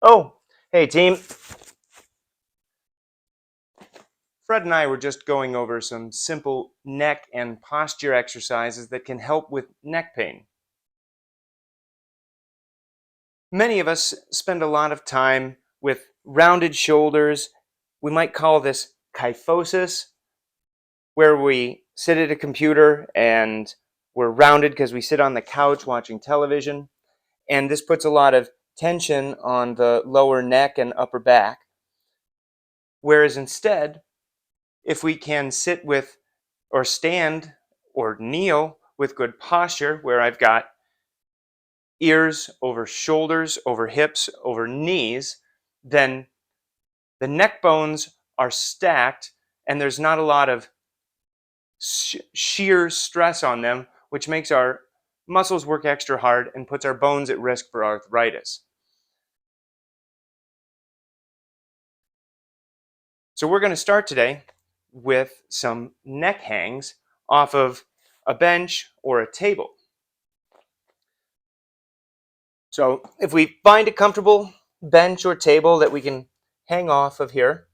Oh, hey team. Fred and I were just going over some simple neck and posture exercises that can help with neck pain. Many of us spend a lot of time with rounded shoulders. We might call this kyphosis, where we sit at a computer and we're rounded because we sit on the couch watching television. And this puts a lot of tension on the lower neck and upper back. Whereas instead, if we can sit with or stand or kneel with good posture, where I've got ears over shoulders, over hips, over knees, then the neck bones are stacked and there's not a lot of shear stress on them, which makes our muscles work extra hard and puts our bones at risk for arthritis. So we're going to start today with some neck hangs off of a bench or a table. So if we find a comfortable bench or table that we can hang off of here,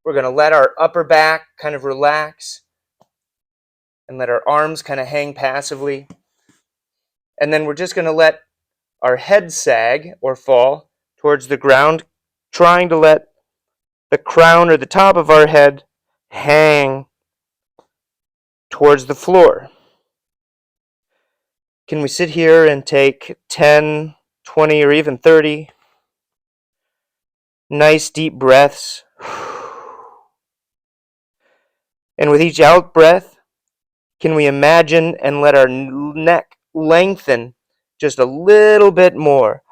we're going to let our upper back kind of relax and let our arms kind of hang passively. And then we're just going to let our head sag or fall towards the ground, trying to let the crown or the top of our head hang towards the floor. Can we sit here and take 10, 20, or even 30 nice deep breaths? And with each out breath, can we imagine and let our neck lengthen just a little bit more?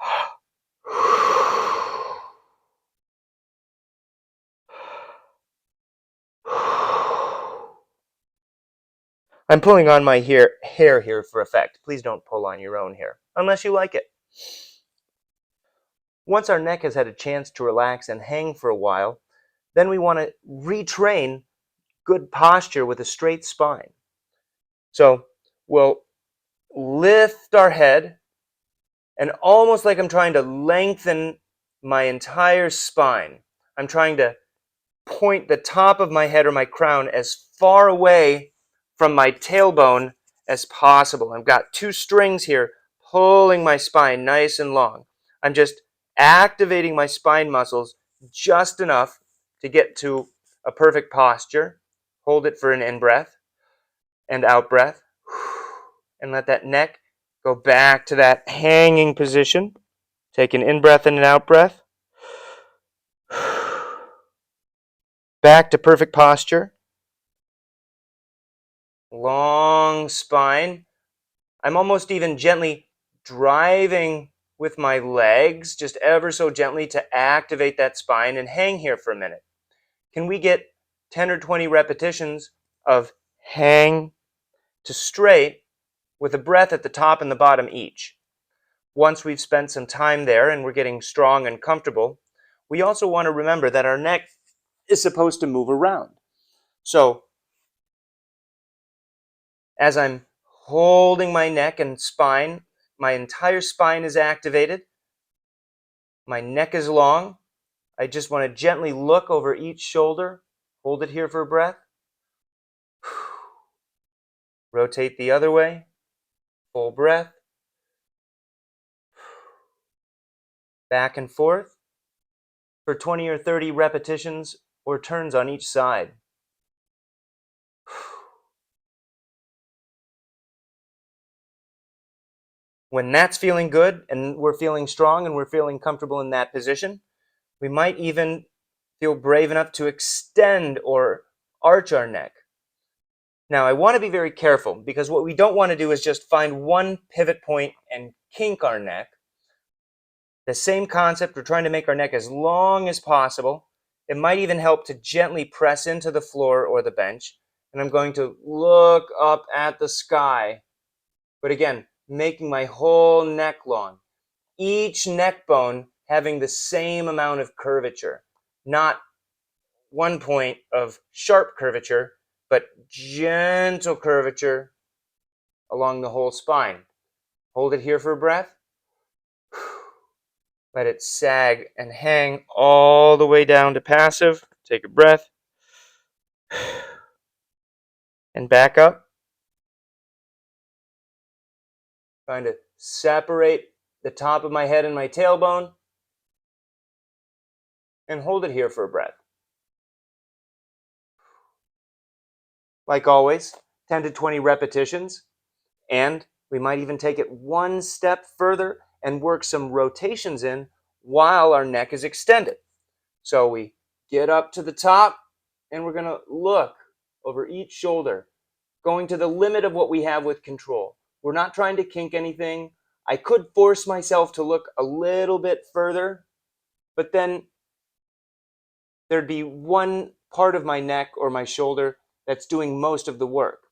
I'm pulling on my hair here for effect. Please don't pull on your own hair, unless you like it. Once our neck has had a chance to relax and hang for a while, then we want to retrain good posture with a straight spine. So we'll lift our head, and almost like I'm trying to lengthen my entire spine, I'm trying to point the top of my head or my crown as far away from my tailbone as possible. I've got two strings here pulling my spine nice and long. I'm just activating my spine muscles just enough to get to a perfect posture. Hold it for an in breath and out breath. And let that neck go back to that hanging position. Take an in breath and an out breath. Back to perfect posture. Long spine. I'm almost even gently driving with my legs, just ever so gently to activate that spine and hang here for a minute. Can we get 10 or 20 repetitions of hang to straight with a breath at the top and the bottom each? Once we've spent some time there and we're getting strong and comfortable, we also want to remember that our neck is supposed to move around. So as I'm holding my neck and spine, my entire spine is activated. My neck is long. I just want to gently look over each shoulder. Hold it here for a breath. Rotate the other way. Full breath. Back and forth for 20 or 30 repetitions or turns on each side. When that's feeling good and we're feeling strong and we're feeling comfortable in that position, we might even feel brave enough to extend or arch our neck. Now, I want to be very careful because what we don't want to do is just find one pivot point and kink our neck. The same concept, we're trying to make our neck as long as possible. It might even help to gently press into the floor or the bench. And I'm going to look up at the sky. But again, making my whole neck long. Each neck bone having the same amount of curvature. Not one point of sharp curvature, but gentle curvature along the whole spine. Hold it here for a breath. Let it sag and hang all the way down to passive. Take a breath. And back up. Trying to separate the top of my head and my tailbone. And hold it here for a breath. Like always, 10 to 20 repetitions. And we might even take it one step further and work some rotations in while our neck is extended. So we get up to the top and we're going to look over each shoulder, going to the limit of what we have with control. We're not trying to kink anything. I could force myself to look a little bit further, but then there'd be one part of my neck or my shoulder that's doing most of the work,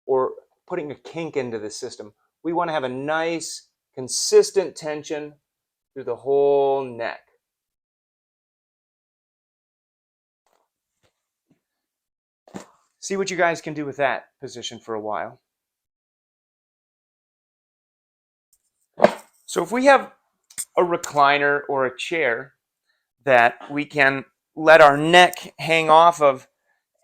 or putting a kink into the system. We want to have a nice, consistent tension through the whole neck. See what you guys can do with that position for a while. So if we have a recliner or a chair that we can let our neck hang off of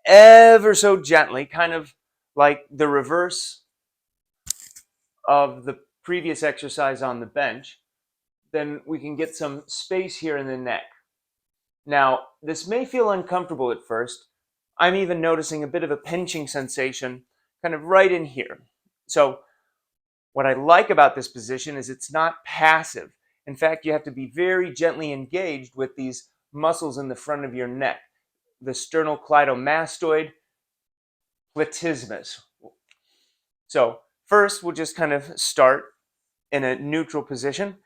ever so gently, kind of like the reverse of the previous exercise on the bench, then we can get some space here in the neck. Now, this may feel uncomfortable at first. I'm even noticing a bit of a pinching sensation kind of right in here. So what I like about this position is it's not passive. In fact, you have to be very gently engaged with these muscles in the front of your neck, the sternocleidomastoid platysmus. So first, we'll just kind of start in a neutral position.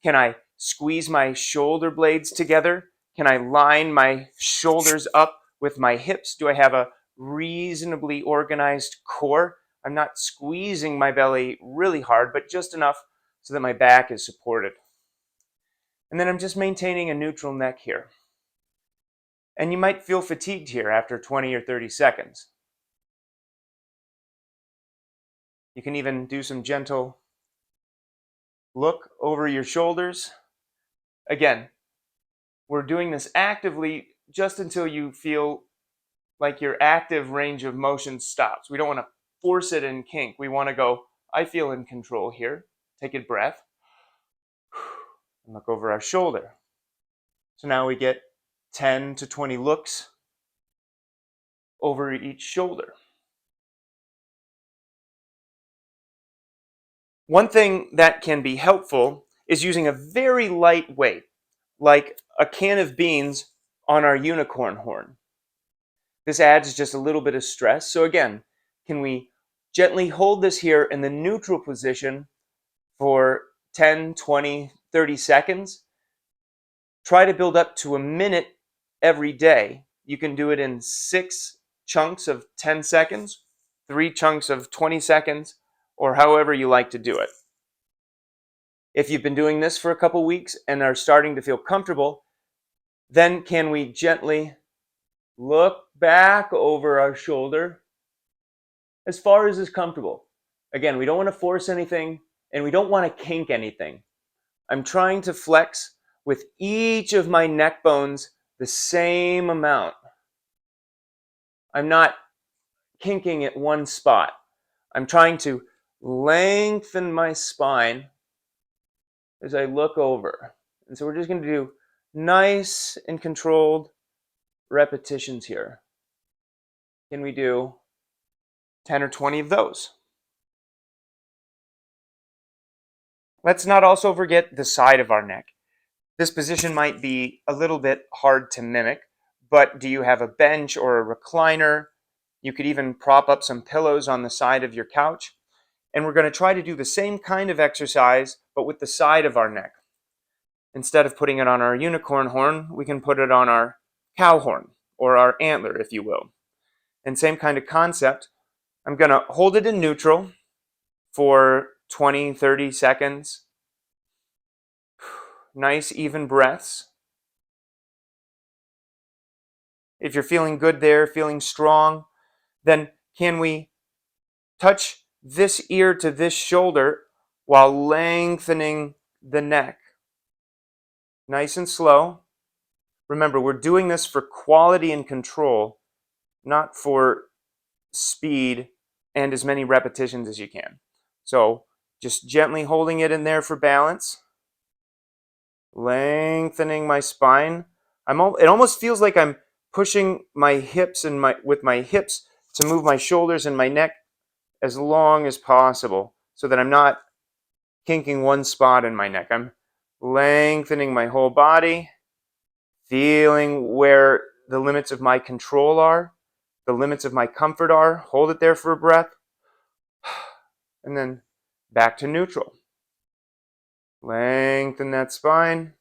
Can I squeeze my shoulder blades together? Can I line my shoulders up with my hips? Do I have a reasonably organized core? I'm not squeezing my belly really hard, but just enough so that my back is supported. And then I'm just maintaining a neutral neck here. And you might feel fatigued here after 20 or 30 seconds. You can even do some gentle look over your shoulders. Again, we're doing this actively just until you feel like your active range of motion stops. We don't want to force it in kink. We want to go, I feel in control here. Take a breath. And look over our shoulder. So now we get 10 to 20 looks over each shoulder. One thing that can be helpful is using a very light weight, like a can of beans on our unicorn horn. This adds just a little bit of stress. So again, can we gently hold this here in the neutral position for 10, 20, 30 seconds? Try to build up to a minute every day. You can do it in 6 chunks of 10 seconds, 3 chunks of 20 seconds, or however you like to do it. If you've been doing this for a couple weeks and are starting to feel comfortable, then can we gently look back over our shoulder as far as is comfortable. Again, we don't want to force anything and we don't want to kink anything. I'm trying to flex with each of my neck bones the same amount. I'm not kinking at one spot. I'm trying to lengthen my spine as I look over. And so we're just going to do nice and controlled repetitions here. Can we do 10 or 20 of those? Let's not also forget the side of our neck. This position might be a little bit hard to mimic, but do you have a bench or a recliner? You could even prop up some pillows on the side of your couch. And we're going to try to do the same kind of exercise, but with the side of our neck. Instead of putting it on our unicorn horn, we can put it on our cow horn, or our antler, if you will. And same kind of concept. I'm going to hold it in neutral for 20, 30 seconds. Nice, even breaths. If you're feeling good there, feeling strong, then can we touch this ear to this shoulder while lengthening the neck? Nice and slow. Remember, we're doing this for quality and control, not for speed and as many repetitions as you can. So just gently holding it in there for balance, lengthening my spine. It almost feels like I'm pushing my hips and with my hips to move my shoulders and my neck as long as possible so that I'm not kinking one spot in my neck. I'm lengthening my whole body, feeling where the limits of my control are, the limits of my comfort are. Hold it there for a breath, and then back to neutral. Lengthen that spine.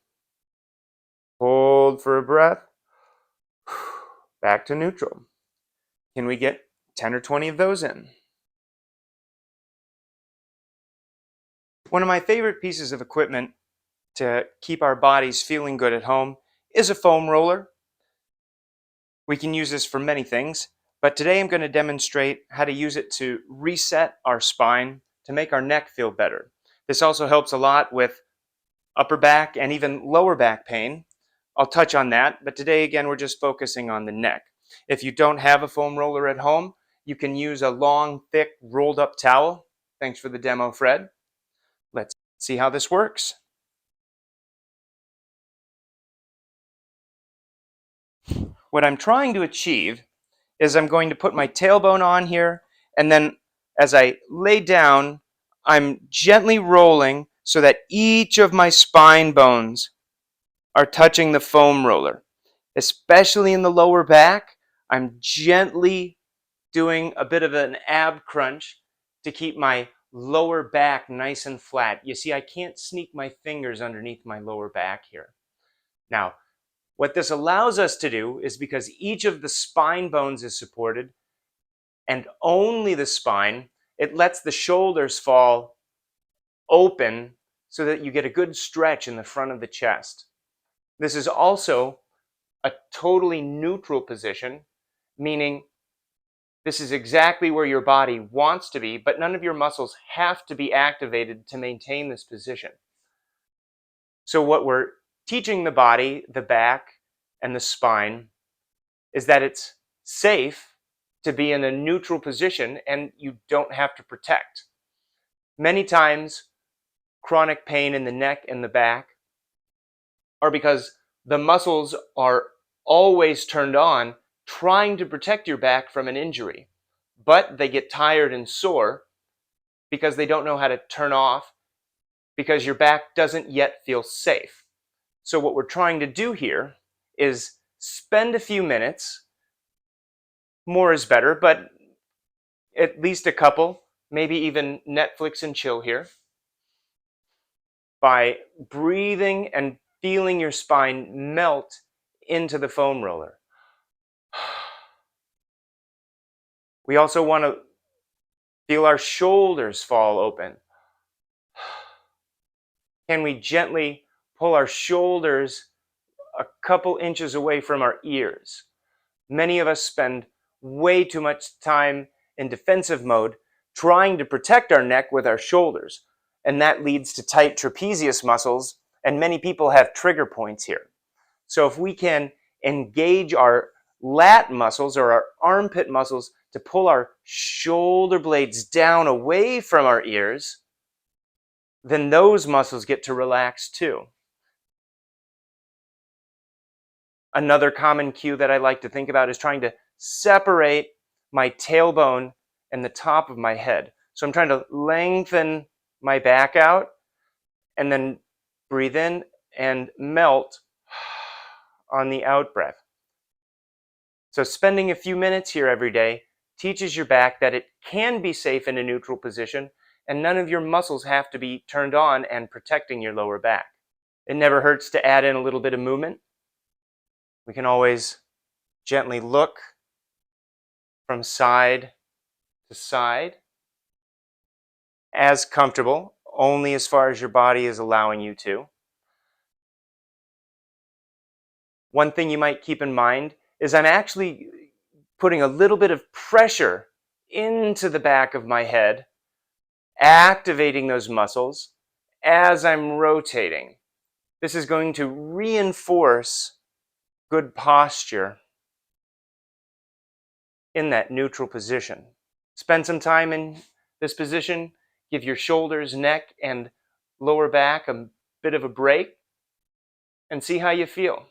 Hold for a breath. Back to neutral. Can we get 10 or 20 of those in? One of my favorite pieces of equipment to keep our bodies feeling good at home is a foam roller. We can use this for many things, but today I'm going to demonstrate how to use it to reset our spine to make our neck feel better. This also helps a lot with upper back and even lower back pain. I'll touch on that, but today again we're just focusing on the neck. If you don't have a foam roller at home, you can use a long, thick, rolled up towel. Thanks for the demo, Fred. Let's see how this works. What I'm trying to achieve is I'm going to put my tailbone on here, and then as I lay down, I'm gently rolling so that each of my spine bones are touching the foam roller. Especially in the lower back, I'm gently doing a bit of an ab crunch to keep my lower back nice and flat. You see, I can't sneak my fingers underneath my lower back here. Now, what this allows us to do is because each of the spine bones is supported, and only the spine, it lets the shoulders fall open so that you get a good stretch in the front of the chest. This is also a totally neutral position, meaning this is exactly where your body wants to be, but none of your muscles have to be activated to maintain this position. So what we're teaching the body, the back, and the spine is that it's safe to be in a neutral position and you don't have to protect. Many times, chronic pain in the neck and the back are because the muscles are always turned on trying to protect your back from an injury, but they get tired and sore because they don't know how to turn off because your back doesn't yet feel safe. So what we're trying to do here is spend a few minutes, more is better, but at least a couple, maybe even Netflix and chill here, by breathing and feeling your spine melt into the foam roller. We also want to feel our shoulders fall open. Can we gently pull our shoulders a couple inches away from our ears? Many of us spend way too much time in defensive mode trying to protect our neck with our shoulders, and that leads to tight trapezius muscles, and many people have trigger points here. So if we can engage our lat muscles or our armpit muscles to pull our shoulder blades down away from our ears, then those muscles get to relax too. Another common cue that I like to think about is trying to separate my tailbone and the top of my head. So I'm trying to lengthen my back out and then breathe in and melt on the out breath. So spending a few minutes here every day teaches your back that it can be safe in a neutral position and none of your muscles have to be turned on and protecting your lower back. It never hurts to add in a little bit of movement. We can always gently look from side to side, as comfortable, only as far as your body is allowing you to. One thing you might keep in mind is I'm actually putting a little bit of pressure into the back of my head, activating those muscles as I'm rotating. This is going to reinforce good posture in that neutral position. Spend some time in this position. Give your shoulders, neck, and lower back a bit of a break and see how you feel.